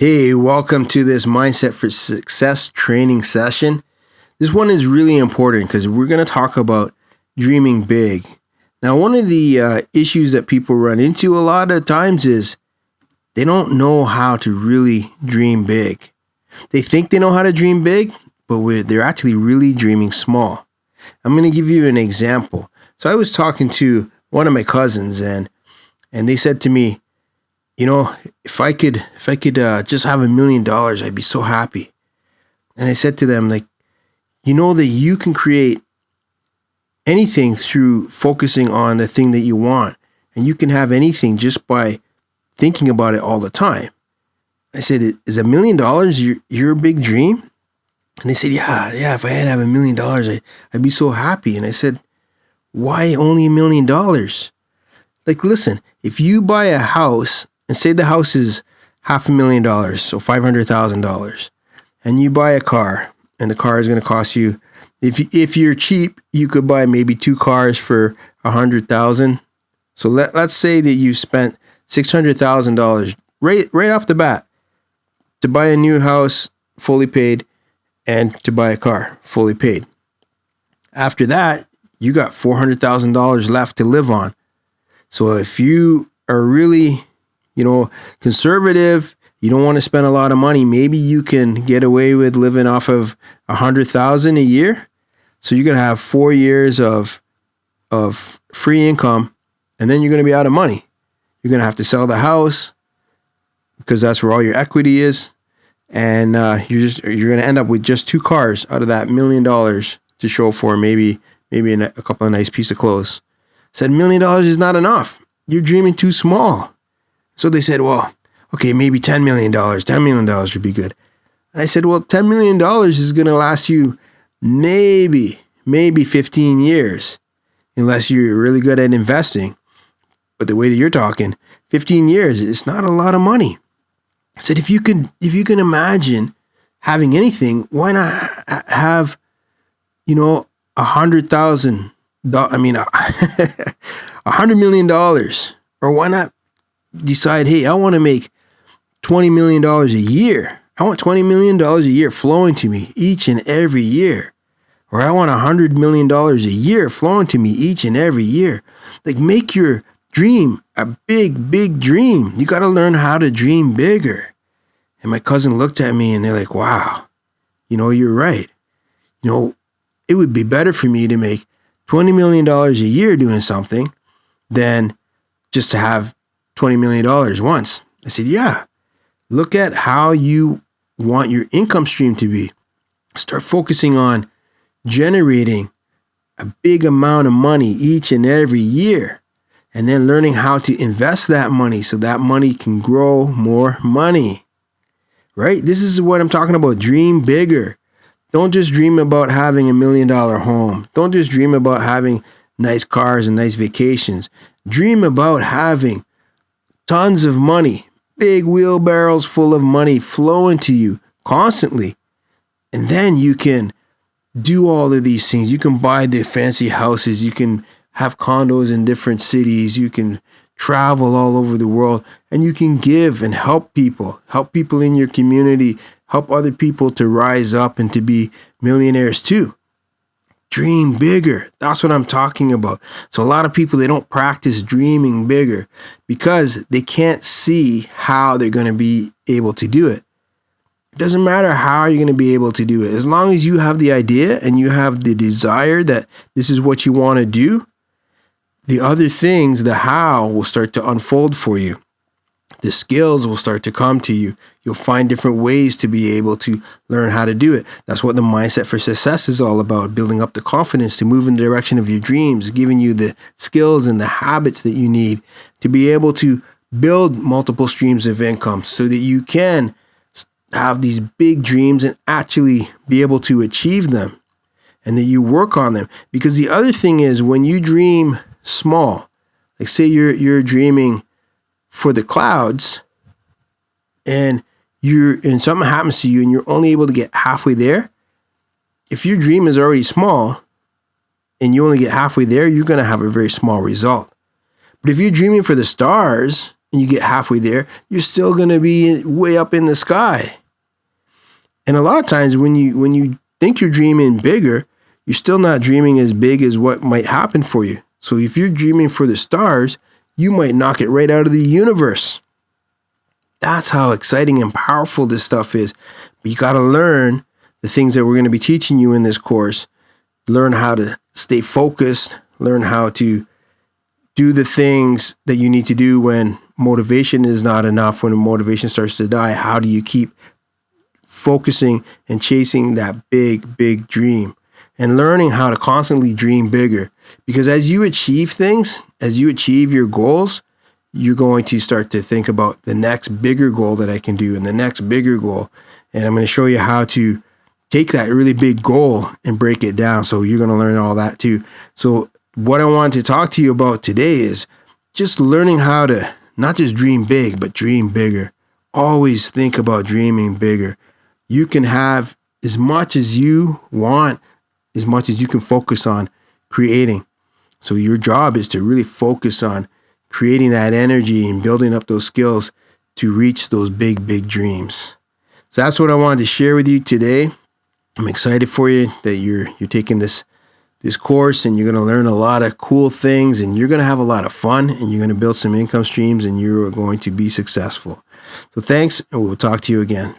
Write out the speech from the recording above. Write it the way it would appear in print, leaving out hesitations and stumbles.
Hey, welcome to this Mindset for Success training session. This one is really important because we're going to talk about dreaming big. Now, one of the issues that people run into a lot of times is they don't know how to really dream big. They think they know how to dream big, but they're actually really dreaming small. I'm going to give you an example. So I was talking to one of my cousins and they said to me, if I could just have $1 million, I'd be so happy. And I said to them, that you can create anything through focusing on the thing that you want. And you can have anything just by thinking about it all the time. I said, is $1 million your big dream? And they said, yeah, if I had to have $1 million, I'd be so happy. And I said, why only $1 million? Like, listen, if you buy a house, and say the house is $500,000, so $500,000, and you buy a car, and the car is going to cost you, if you're cheap, you could buy maybe 2 cars for $100,000. So let's say that you spent $600,000 right off the bat to buy a new house fully paid and to buy a car fully paid. After that, you got $400,000 left to live on. So if you are really conservative, you don't want to spend a lot of money, maybe you can get away with living off of $100,000 a year. So you're going to have 4 years of free income, and then you're going to be out of money. You're going to have to sell the house because that's where all your equity is. And you're going to end up with just 2 cars out of that $1 million to show for maybe a couple of nice pieces of clothes. I said $1 million is not enough. You're dreaming too small. So they said, well, okay, maybe $10 million. $10 million would be good. And I said, well, $10 million is going to last you maybe 15 years, unless you're really good at investing. But the way that you're talking, 15 years, it's not a lot of money. I said, if you can imagine having anything, why not have, $100,000, $100 million, or why not decide, hey, I want to make $20 million a year. I want $20 million a year flowing to me each and every year. Or I want $100 million a year flowing to me each and every year. Like, make your dream a big, big dream. You got to learn how to dream bigger. And my cousin looked at me and they're like, wow, you're right. It would be better for me to make $20 million a year doing something than just to have $20 million once. I said, yeah, look at how you want your income stream to be. Start focusing on generating a big amount of money each and every year, and then learning how to invest that money so that money can grow more money, right? This is what I'm talking about. Dream bigger. Don't just dream about having $1 million home. Don't just dream about having nice cars and nice vacations. Dream about having tons of money, big wheelbarrows full of money flowing to you constantly. And then you can do all of these things. You can buy the fancy houses. You can have condos in different cities. You can travel all over the world, and you can give and help people in your community, help other people to rise up and to be millionaires too. Dream bigger. That's what I'm talking about. So a lot of people, they don't practice dreaming bigger because they can't see how they're going to be able to do it. It doesn't matter how you're going to be able to do it. As long as you have the idea and you have the desire that this is what you want to do, the other things, the how, will start to unfold for you. The skills will start to come to you. You'll find different ways to be able to learn how to do it. That's what the Mindset for Success is all about, building up the confidence to move in the direction of your dreams, giving you the skills and the habits that you need to be able to build multiple streams of income so that you can have these big dreams and actually be able to achieve them, and that you work on them. Because the other thing is, when you dream small, like say you're dreaming for the clouds, and something happens to you and you're only able to get halfway there. If your dream is already small and you only get halfway there, you're going to have a very small result. But if you're dreaming for the stars and you get halfway there, you're still going to be way up in the sky. And a lot of times when you think you're dreaming bigger, you're still not dreaming as big as what might happen for you. So if you're dreaming for the stars, you might knock it right out of the universe. That's how exciting and powerful this stuff is. But you got to learn the things that we're going to be teaching you in this course. Learn how to stay focused. Learn how to do the things that you need to do when motivation is not enough, when motivation starts to die. How do you keep focusing and chasing that big, big dream? And learning how to constantly dream bigger. Because as you achieve things, as you achieve your goals, you're going to start to think about the next bigger goal that I can do and the next bigger goal. And I'm going to show you how to take that really big goal and break it down. So you're going to learn all that too. So what I wanted to talk to you about today is just learning how to not just dream big, but dream bigger. Always think about dreaming bigger. You can have as much as you want, as much as you can focus on creating. So your job is to really focus on creating that energy and building up those skills to reach those big, big dreams. So that's what I wanted to share with you today. I'm excited for you that you're taking this course, and you're going to learn a lot of cool things, and you're going to have a lot of fun, and you're going to build some income streams, and you're going to be successful. So thanks, and we'll talk to you again.